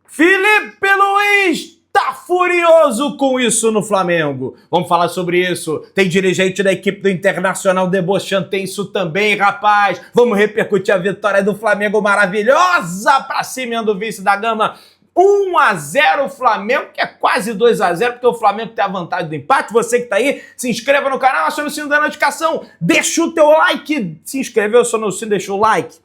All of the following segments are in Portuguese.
Felipe Luiz tá furioso com isso no Flamengo. Vamos falar sobre isso. Tem dirigente da equipe do Internacional debochando, tem isso também, rapaz. Vamos repercutir a vitória do Flamengo maravilhosa pra cima do Vice da Gama. 1-0 o Flamengo, que é quase 2-0, porque o Flamengo tem a vantagem do empate. Você que tá aí, se inscreva no canal, acione o sino da notificação, deixa o teu like. Se inscreveu, aciona o sino, deixou o like.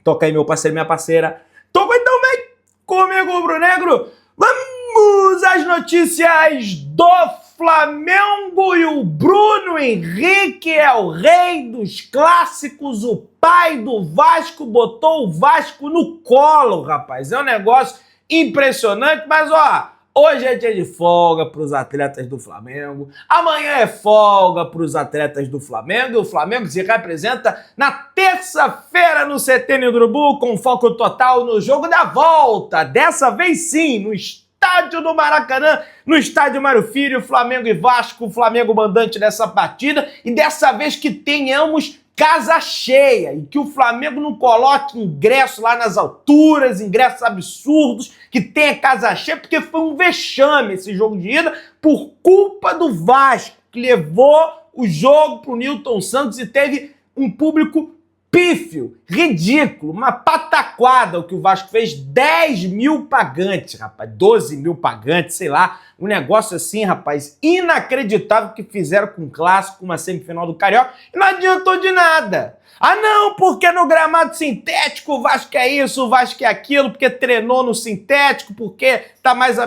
Toca aí, meu parceiro, minha parceira. Toca então, vem comigo, Brunegro. Vamos às notícias do Flamengo. E o Bruno Henrique é o rei dos clássicos, o pai do Vasco, botou o Vasco no colo, rapaz. É um negócio impressionante, mas ó, hoje é dia de folga para os atletas do Flamengo, amanhã é folga para os atletas do Flamengo, e o Flamengo se representa na terça-feira no CT Nidrubu, com foco total no jogo da volta, dessa vez sim, no estádio do Maracanã, no estádio Mário Filho, Flamengo e Vasco, Flamengo mandante dessa partida, e dessa vez que tenhamos casa cheia, e que o Flamengo não coloque ingresso lá nas alturas, ingressos absurdos, que tenha casa cheia, porque foi um vexame esse jogo de ida por culpa do Vasco, que levou o jogo pro Nilton Santos e teve um público pífio, ridículo, uma pataquada o que o Vasco fez. 10 mil pagantes, rapaz, 12 mil pagantes, sei lá, um negócio assim, rapaz, inacreditável que fizeram com um clássico, uma semifinal do Carioca, e não adiantou de nada. Ah não, porque no gramado sintético o Vasco é isso, o Vasco é aquilo, porque treinou no sintético, porque tá mais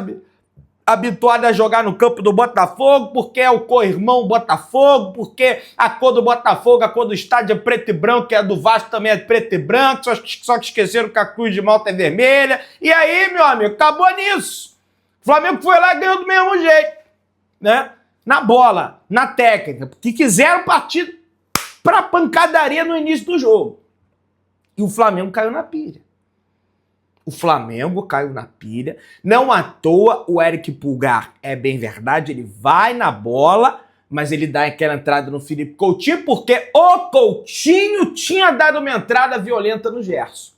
habituado a jogar no campo do Botafogo, porque é o co-irmão Botafogo, porque a cor do Botafogo, a cor do estádio é preto e branco, que a do Vasco também é preto e branco, só que esqueceram que a cruz de Malta é vermelha. E aí, meu amigo, acabou nisso. O Flamengo foi lá e ganhou do mesmo jeito, né? Na bola, na técnica, porque quiseram partir pra pancadaria no início do jogo. E o Flamengo caiu na pilha. O Flamengo caiu na pilha, não à toa o Eric Pulgar, é bem verdade, ele vai na bola, mas ele dá aquela entrada no Felipe Coutinho, porque o Coutinho tinha dado uma entrada violenta no Gerson.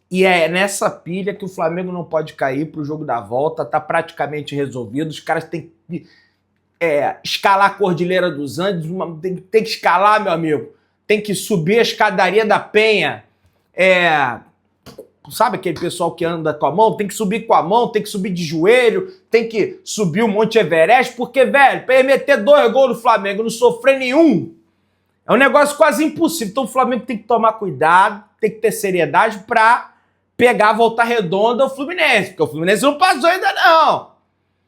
E é nessa pilha que o Flamengo não pode cair pro jogo da volta, tá praticamente resolvido, os caras têm que escalar a Cordilheira dos Andes, tem que escalar, meu amigo, tem que subir a escadaria da Penha, sabe aquele pessoal que anda com a mão? Tem que subir com a mão, tem que subir de joelho, tem que subir o Monte Everest, porque, velho, pra ele meter 2 gols no Flamengo e não sofrer nenhum, é um negócio quase impossível. Então o Flamengo tem que tomar cuidado, tem que ter seriedade pra pegar a volta redonda ao Fluminense, porque o Fluminense não passou ainda não.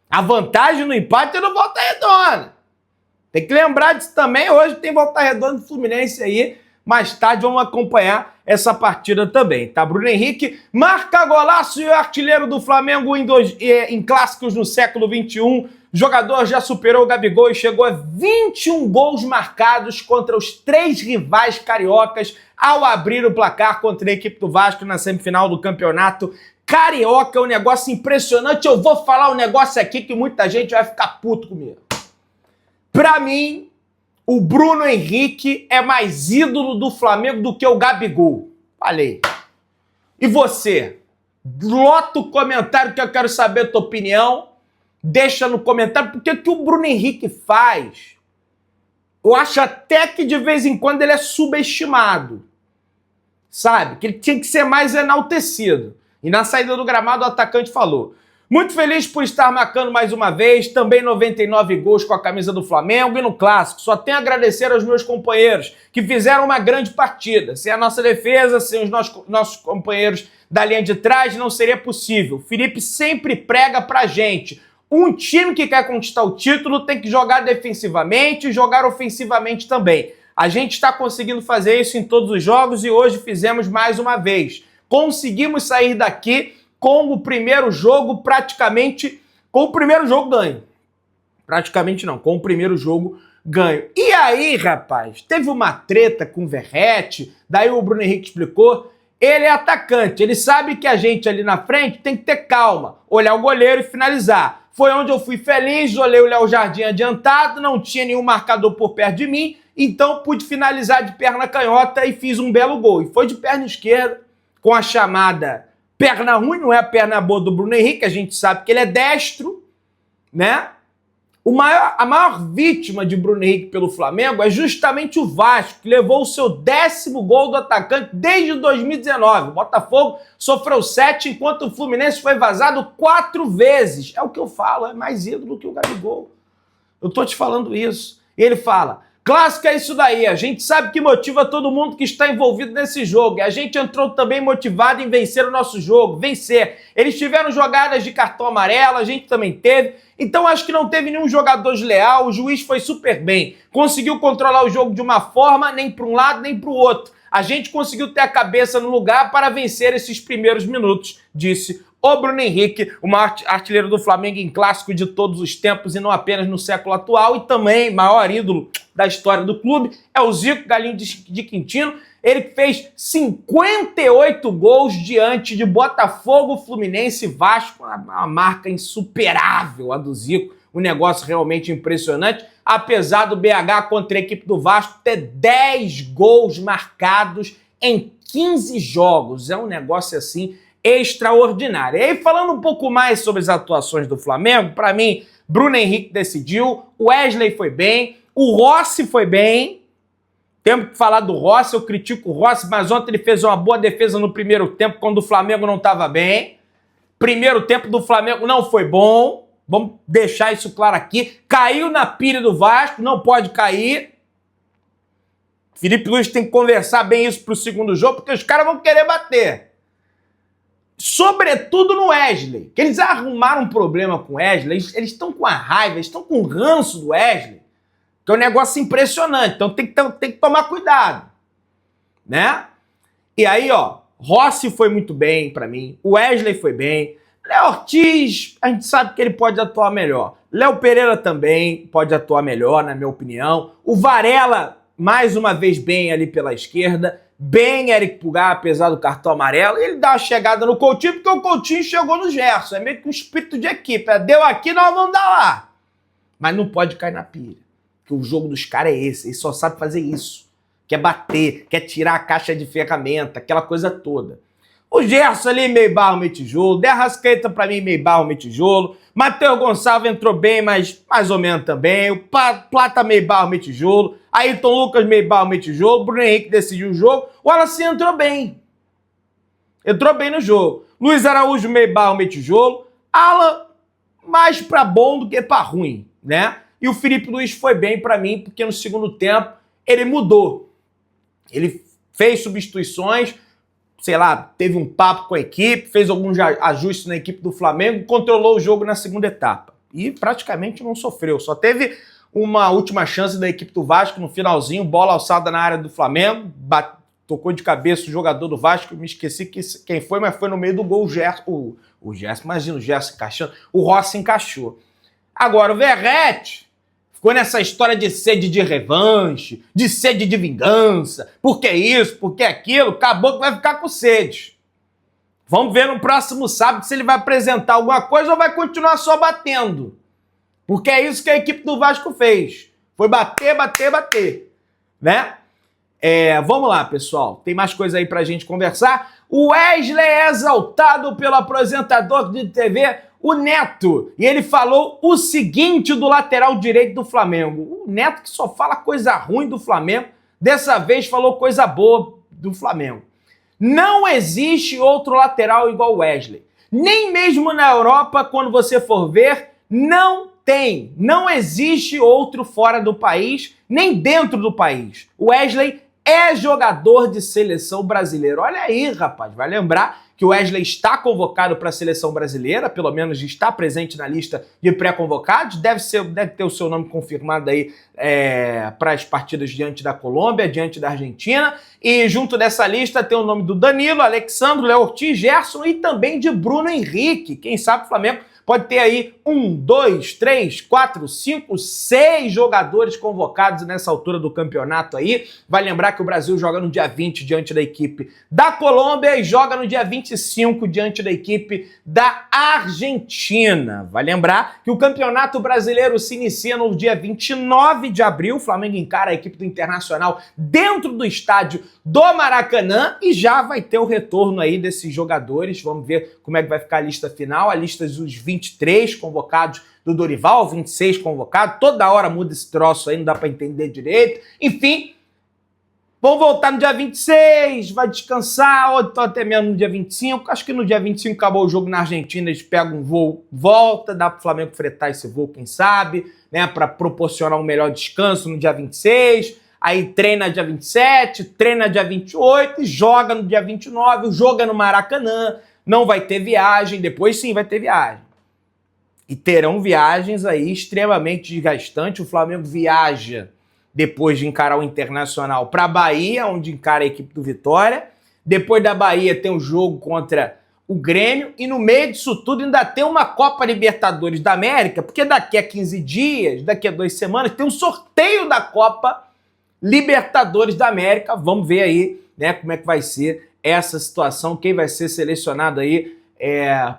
A vantagem no empate é no volta redonda. Tem que lembrar disso também, hoje tem volta redonda do Fluminense aí. Mais tarde vamos acompanhar essa partida também, tá? Bruno Henrique marca golaço e o artilheiro do Flamengo em clássicos no século XXI. O jogador já superou o Gabigol e chegou a 21 gols marcados contra os 3 rivais cariocas ao abrir o placar contra a equipe do Vasco na semifinal do Campeonato Carioca. É um negócio impressionante. Eu vou falar um negócio aqui que muita gente vai ficar puto comigo. Pra mim, o Bruno Henrique é mais ídolo do Flamengo do que o Gabigol. Falei. E você? Lota o comentário que eu quero saber a tua opinião. Deixa no comentário, porque o que o Bruno Henrique faz, eu acho até que de vez em quando ele é subestimado. Sabe? Que ele tinha que ser mais enaltecido. E na saída do gramado o atacante falou: muito feliz por estar marcando mais uma vez, também 99 gols com a camisa do Flamengo e no Clássico. Só tenho a agradecer aos meus companheiros que fizeram uma grande partida. Sem a nossa defesa, sem os nossos companheiros da linha de trás, não seria possível. O Felipe sempre prega pra gente: um time que quer conquistar o título tem que jogar defensivamente e jogar ofensivamente também. A gente está conseguindo fazer isso em todos os jogos e hoje fizemos mais uma vez. Conseguimos sair daqui com o primeiro jogo ganho. Praticamente não, com o primeiro jogo ganho. E aí, rapaz, teve uma treta com o Verratti, daí o Bruno Henrique explicou, ele é atacante, ele sabe que a gente ali na frente tem que ter calma, olhar o goleiro e finalizar. Foi onde eu fui feliz, olhei o Léo Jardim adiantado, não tinha nenhum marcador por perto de mim, então pude finalizar de perna canhota e fiz um belo gol. E foi de perna esquerda, com a chamada Perna ruim não é a perna boa do Bruno Henrique, a gente sabe que ele é destro, né? A maior vítima de Bruno Henrique pelo Flamengo é justamente o Vasco, que levou o seu 10º gol do atacante desde 2019. O Botafogo sofreu 7, enquanto o Fluminense foi vazado 4 vezes. É o que eu falo, é mais ídolo que o Gabigol. Eu tô te falando isso. E ele fala, clássico é isso daí, a gente sabe que motiva todo mundo que está envolvido nesse jogo. E a gente entrou também motivado em vencer o nosso jogo, vencer. Eles tiveram jogadas de cartão amarelo, a gente também teve. Então acho que não teve nenhum jogador desleal, o juiz foi super bem. Conseguiu controlar o jogo de uma forma, nem para um lado nem para o outro. A gente conseguiu ter a cabeça no lugar para vencer esses primeiros minutos, disse o Bruno Henrique, o maior artilheiro do Flamengo em clássico de todos os tempos e não apenas no século atual, e também maior ídolo da história do clube, é o Zico, galinho de Quintino. Ele fez 58 gols diante de Botafogo, Fluminense e Vasco, uma marca insuperável a do Zico, um negócio realmente impressionante, apesar do BH contra a equipe do Vasco ter 10 gols marcados em 15 jogos. É um negócio assim extraordinário. E aí, falando um pouco mais sobre as atuações do Flamengo, para mim, Bruno Henrique decidiu, o Wesley foi bem, o Rossi foi bem. Temos que falar do Rossi, eu critico o Rossi, mas ontem ele fez uma boa defesa no primeiro tempo, quando o Flamengo não estava bem. Primeiro tempo do Flamengo não foi bom, vamos deixar isso claro aqui. Caiu na pilha do Vasco, não pode cair. Felipe Luiz tem que conversar bem isso pro segundo jogo, porque os caras vão querer bater. Sobretudo no Wesley, que eles arrumaram um problema com o Wesley, eles estão com a raiva, eles estão com o ranço do Wesley, que é um negócio impressionante, então tem que tomar cuidado, né? E aí, ó, Rossi foi muito bem pra mim, o Wesley foi bem, Léo Ortiz, a gente sabe que ele pode atuar melhor, Léo Pereira também pode atuar melhor, na minha opinião, o Varela, mais uma vez bem ali pela esquerda, bem Eric Pulgar, apesar do cartão amarelo, ele dá uma chegada no Coutinho, porque o Coutinho chegou no Gerson, é meio que um espírito de equipe, deu aqui, nós vamos dar lá, mas não pode cair na pilha. Que o jogo dos caras é esse, eles só sabem fazer isso. Quer bater, quer tirar a caixa de ferramenta, aquela coisa toda. O Gerson ali, meio barro, meio tijolo. De Arrascaeta, pra mim, meio barro, meio tijolo. Matheus Gonçalves entrou bem, mas mais ou menos também. O Plata, meio barro, meio tijolo. Ayrton Lucas, meio barro, meio tijolo. Bruno Henrique decidiu o jogo. O Wallace entrou bem. Entrou bem no jogo. Luiz Araújo, meio barro, meio tijolo. Alan, mais pra bom do que pra ruim, né? E o Felipe Luiz foi bem para mim, porque no segundo tempo ele mudou. Ele fez substituições, sei lá, teve um papo com a equipe, fez alguns ajustes na equipe do Flamengo, controlou o jogo na segunda etapa. E praticamente não sofreu. Só teve uma última chance da equipe do Vasco no finalzinho, bola alçada na área do Flamengo, tocou de cabeça o jogador do Vasco, me esqueci quem foi, mas foi no meio do gol o Gerson. O Gerson, imagina o Gerson encaixando. O Rossi encaixou. Agora, o Verratti ficou nessa história de sede de revanche, de sede de vingança, porque isso, porque aquilo, acabou que vai ficar com sede. Vamos ver no próximo sábado se ele vai apresentar alguma coisa ou vai continuar só batendo. Porque é isso que a equipe do Vasco fez. Foi bater, bater, bater. Né? Vamos lá, pessoal. Tem mais coisa aí pra gente conversar. O Wesley é exaltado pelo apresentador de TV, o Neto, e ele falou o seguinte do lateral direito do Flamengo. O Neto que só fala coisa ruim do Flamengo, dessa vez falou coisa boa do Flamengo. Não existe outro lateral igual o Wesley. Nem mesmo na Europa, quando você for ver, não tem. Não existe outro fora do país, nem dentro do país. O Wesley é jogador de seleção brasileira. Olha aí, rapaz, vai lembrar que o Wesley está convocado para a seleção brasileira, pelo menos está presente na lista de pré-convocados, deve ter o seu nome confirmado aí para as partidas diante da Colômbia, diante da Argentina, e junto dessa lista tem o nome do Danilo, Alexandre, Léo Ortiz, Gerson e também de Bruno Henrique. Quem sabe o Flamengo pode ter aí 1, 2, 3, 4, 5, 6 jogadores convocados nessa altura do campeonato aí. Vai lembrar que o Brasil joga no dia 20 diante da equipe da Colômbia e joga no dia 25 diante da equipe da Argentina. Vai lembrar que o Campeonato Brasileiro se inicia no dia 29 de abril. O Flamengo encara a equipe do Internacional dentro do estádio do Maracanã e já vai ter o retorno aí desses jogadores. Vamos ver como é que vai ficar a lista final, a lista dos 23 convocados do Dorival, 26 convocados, toda hora muda esse troço aí, não dá pra entender direito. Enfim, vão voltar no dia 26, vai descansar, ou então até mesmo no dia 25. Acho que no dia 25 acabou o jogo na Argentina, eles pegam um voo, volta, dá pro Flamengo fretar esse voo, quem sabe, né, pra proporcionar um melhor descanso no dia 26. Aí treina dia 27, treina dia 28 e joga no dia 29, joga no Maracanã, não vai ter viagem, depois sim vai ter viagem. E terão viagens aí extremamente desgastantes. O Flamengo viaja depois de encarar o Internacional para a Bahia, onde encara a equipe do Vitória. Depois da Bahia tem um jogo contra o Grêmio e no meio disso tudo ainda tem uma Copa Libertadores da América, porque daqui a 15 dias, daqui a 2 semanas, tem um sorteio da Copa Libertadores da América. Vamos ver aí, né, como é que vai ser essa situação, quem vai ser selecionado aí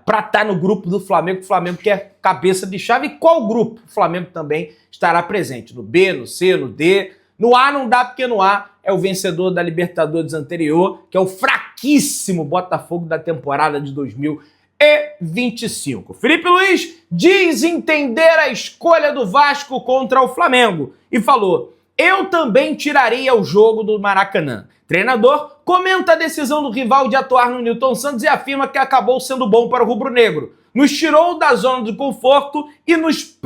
para estar no grupo do Flamengo. O Flamengo que é cabeça de chave. E qual grupo? O Flamengo também estará presente. No B, no C, no D. No A não dá, porque no A é o vencedor da Libertadores anterior, que é o fraquíssimo Botafogo da temporada de 2025. Felipe Luiz diz entender a escolha do Vasco contra o Flamengo e falou: eu também tiraria o jogo do Maracanã. Treinador comenta a decisão do rival de atuar no Nilton Santos e afirma que acabou sendo bom para o rubro-negro. Nos tirou da zona de conforto e nos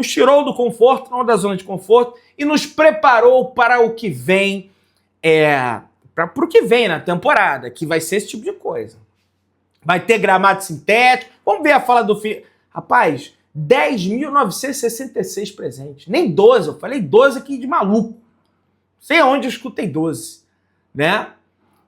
tirou do conforto, não da zona de conforto, e nos preparou para o que vem, para o que vem na temporada, que vai ser esse tipo de coisa. Vai ter gramado sintético. Vamos ver a fala do filho. Rapaz, 10.966 presentes. Nem 12, eu falei 12 aqui de maluco. Não sei onde eu escutei 12, né?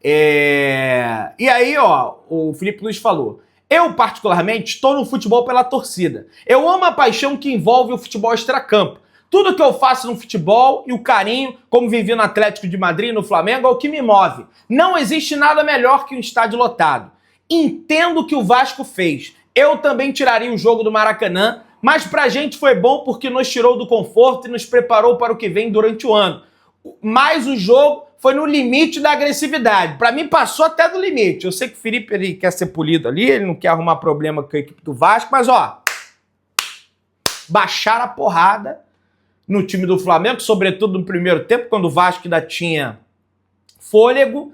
E aí, ó, o Felipe Luiz falou: eu, particularmente, estou no futebol pela torcida. Eu amo a paixão que envolve o futebol extracampo. Tudo que eu faço no futebol e o carinho, como vivi no Atlético de Madrid e no Flamengo, é o que me move. Não existe nada melhor que um estádio lotado. Entendo o que o Vasco fez. Eu também tiraria o jogo do Maracanã, mas pra gente foi bom porque nos tirou do conforto e nos preparou para o que vem durante o ano. Mas o jogo foi no limite da agressividade. Pra mim passou até do limite. Eu sei que o Felipe ele quer ser polido ali, ele não quer arrumar problema com a equipe do Vasco, mas ó, baixaram a porrada no time do Flamengo, sobretudo no primeiro tempo, quando o Vasco ainda tinha fôlego.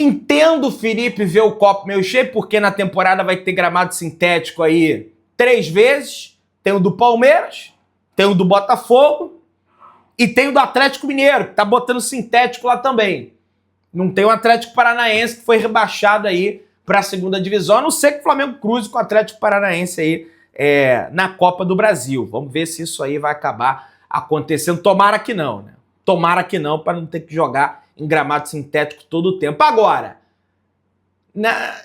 Entendo o Felipe ver o copo meio cheio, porque na temporada vai ter gramado sintético aí 3 vezes. Tem o do Palmeiras, tem o do Botafogo e tem o do Atlético Mineiro, que tá botando sintético lá também. Não tem o Atlético Paranaense, que foi rebaixado aí para a segunda divisão, a não ser que o Flamengo cruze com o Atlético Paranaense aí na Copa do Brasil. Vamos ver se isso aí vai acabar acontecendo. Tomara que não, né? Tomara que não, para não ter que jogar em gramado sintético todo o tempo. Agora,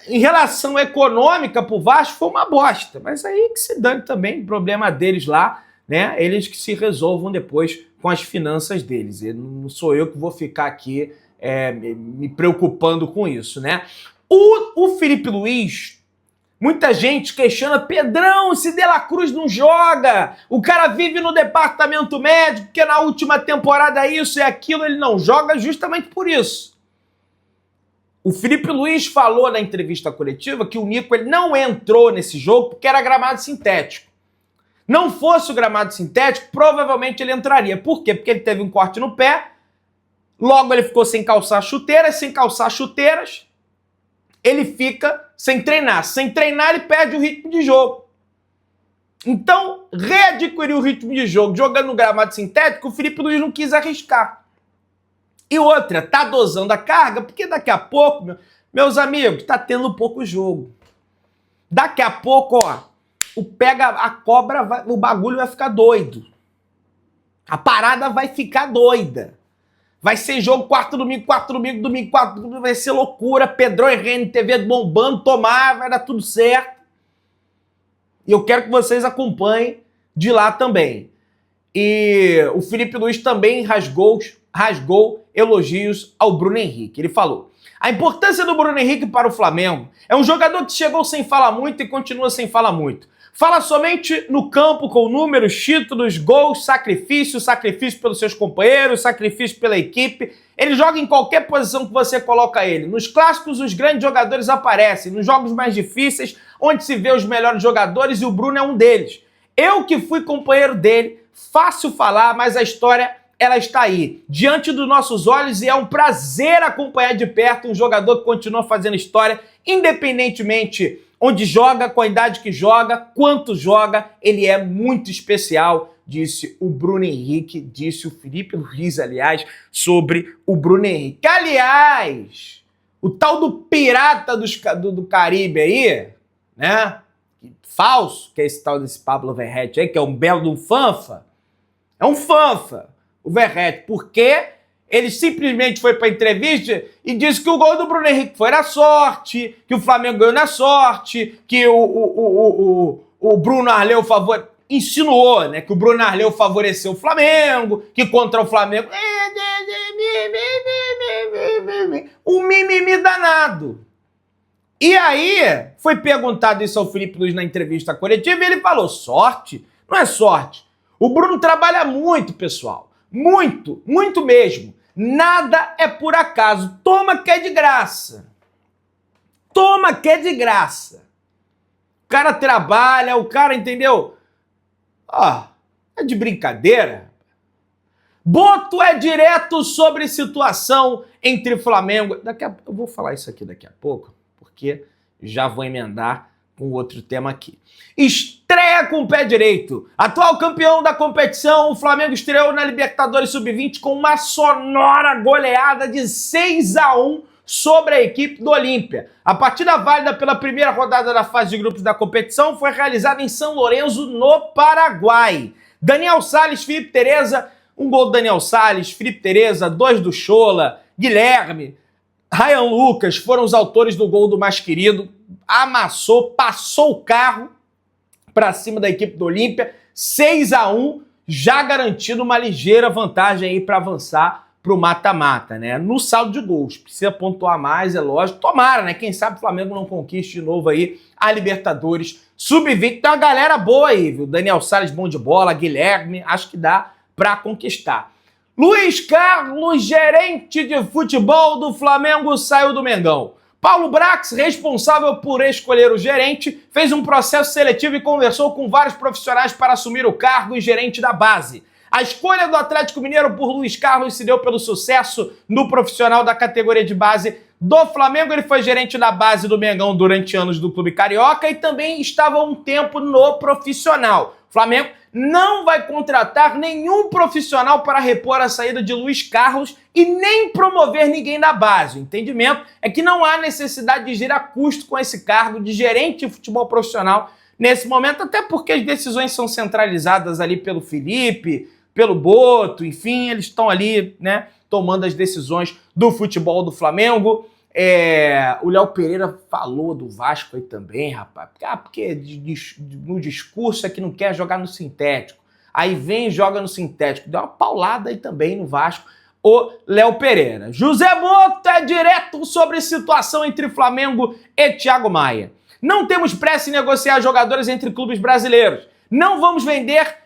em relação econômica pro Vasco, foi uma bosta. Mas aí que se dane também, problema deles lá, né? Eles que se resolvam depois com as finanças deles. Não sou eu que vou ficar aqui me preocupando com isso, né? O Felipe Luiz, muita gente questiona: Pedrão, se De La Cruz não joga, o cara vive no departamento médico, porque na última temporada isso e aquilo, ele não joga justamente por isso. O Felipe Luiz falou na entrevista coletiva que o Nico ele não entrou nesse jogo porque era gramado sintético. Não fosse o gramado sintético, provavelmente ele entraria. Por quê? Porque ele teve um corte no pé, logo ele ficou sem calçar chuteiras, ele fica sem treinar. Sem treinar, ele perde o ritmo de jogo. Então, readquirir o ritmo de jogo jogando no gramado sintético, o Felipe Luiz não quis arriscar. E outra, tá dosando a carga, porque daqui a pouco, meus amigos, tá tendo pouco jogo. Daqui a pouco, ó, a cobra, o bagulho vai ficar doido. A parada vai ficar doida. Vai ser jogo quarto domingo, vai ser loucura. Pedrão e RNTV bombando, tomar, vai dar tudo certo. E eu quero que vocês acompanhem de lá também. E o Felipe Luiz também rasgou elogios ao Bruno Henrique. Ele falou: a importância do Bruno Henrique para o Flamengo é um jogador que chegou sem falar muito e continua sem falar muito. Fala somente no campo com números, títulos, gols, sacrifício pelos seus companheiros, sacrifício pela equipe. Ele joga em qualquer posição que você coloca ele. Nos clássicos, os grandes jogadores aparecem. Nos jogos mais difíceis, onde se vê os melhores jogadores, e o Bruno é um deles. Eu que fui companheiro dele, fácil falar, mas a história, ela está aí, diante dos nossos olhos, e é um prazer acompanhar de perto um jogador que continua fazendo história, independentemente onde joga, com a idade que joga, quanto joga, ele é muito especial, disse o Bruno Henrique, disse o Felipe Luiz, aliás, sobre o Bruno Henrique. Aliás, o tal do pirata do Caribe aí, né, falso, que é esse tal desse Pablo Verratti aí, que é um belo de um fanfa, é um fanfa, o Verratti, porque ele simplesmente foi para a entrevista e disse que o gol do Bruno Henrique foi na sorte, que o Flamengo ganhou na sorte, que o Bruno Arleu insinuou, né, que o Bruno Arleu favoreceu o Flamengo, que contra o Flamengo... Um mimimi danado. E aí, foi perguntado isso ao Felipe Luiz na entrevista coletiva e ele falou: sorte? Não é sorte. O Bruno trabalha muito, pessoal. Muito, muito mesmo. Nada é por acaso. Toma que é de graça. Toma que é de graça. O cara trabalha, o cara, entendeu? É de brincadeira. Boto é direto sobre situação entre Flamengo... Eu vou falar isso aqui daqui a pouco, porque já vou emendar com outro tema aqui. Estreia com o pé direito. Atual campeão da competição, o Flamengo estreou na Libertadores Sub-20 com uma sonora goleada de 6-1 sobre a equipe do Olímpia. A partida válida pela primeira rodada da fase de grupos da competição foi realizada em São Lourenço, no Paraguai. Daniel Salles, Felipe Tereza, um gol do Daniel Salles, Felipe Tereza, 2 do Chola, Guilherme, Ryan Lucas foram os autores do gol do mais querido. Amassou, passou o carro para cima da equipe do Olímpia, 6-1, já garantindo uma ligeira vantagem aí para avançar para o mata-mata, né? No saldo de gols, precisa pontuar mais, é lógico. Tomara, né? Quem sabe o Flamengo não conquiste de novo aí a Libertadores Sub-20. Tem uma galera boa aí, viu? Daniel Salles, bom de bola, Guilherme, acho que dá para conquistar. Luiz Carlos, gerente de futebol do Flamengo, saiu do Mengão. Paulo Brax, responsável por escolher o gerente, fez um processo seletivo e conversou com vários profissionais para assumir o cargo e gerente da base. A escolha do Atlético Mineiro por Luiz Carlos se deu pelo sucesso no profissional da categoria de base do Flamengo. Ele foi gerente da base do Mengão durante anos do Clube Carioca e também estava um tempo no profissional. O Flamengo não vai contratar nenhum profissional para repor a saída de Luiz Carlos e nem promover ninguém da base. O entendimento é que não há necessidade de gerar custo com esse cargo de gerente de futebol profissional nesse momento, até porque as decisões são centralizadas ali pelo Felipe, pelo Boto, enfim, eles estão ali, né, tomando as decisões do futebol do Flamengo. O Léo Pereira falou do Vasco aí também, rapaz. Porque no discurso é que não quer jogar no sintético. Aí vem e joga no sintético. Deu uma paulada aí também no Vasco, o Léo Pereira. José Boto é direto sobre situação entre Flamengo e Thiago Maia. Não temos pressa em negociar jogadores entre clubes brasileiros. Não vamos vender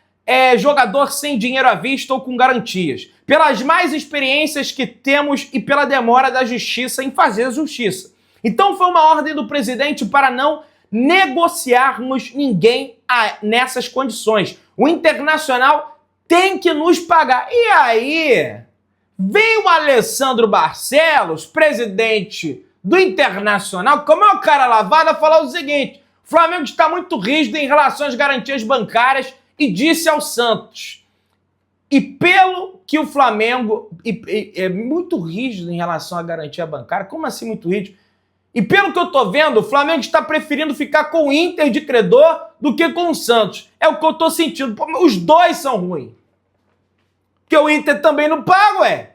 jogador sem dinheiro à vista ou com garantias. Pelas mais experiências que temos e pela demora da justiça em fazer justiça. Então foi uma ordem do presidente para não negociarmos ninguém nessas condições. O Internacional tem que nos pagar. E aí, vem o Alessandro Barcelos, presidente do Internacional, como é o cara lavado, a falar o seguinte: o Flamengo está muito rígido em relação às garantias bancárias e disse ao Santos. E pelo que o Flamengo é muito rígido em relação à garantia bancária, como assim muito rígido? E pelo que eu tô vendo, o Flamengo está preferindo ficar com o Inter de credor do que com o Santos. É o que eu tô sentindo. Pô, os dois são ruins. Porque o Inter também não paga,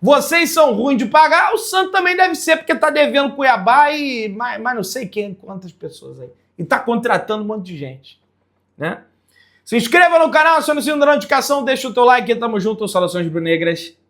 Vocês são ruins de pagar, o Santos também deve ser, porque tá devendo Cuiabá e mais não sei quantas pessoas aí. e tá contratando um monte de gente, né? Se inscreva no canal, acione o sininho da notificação, deixa o teu like, tamo junto, saudações rubro-negras.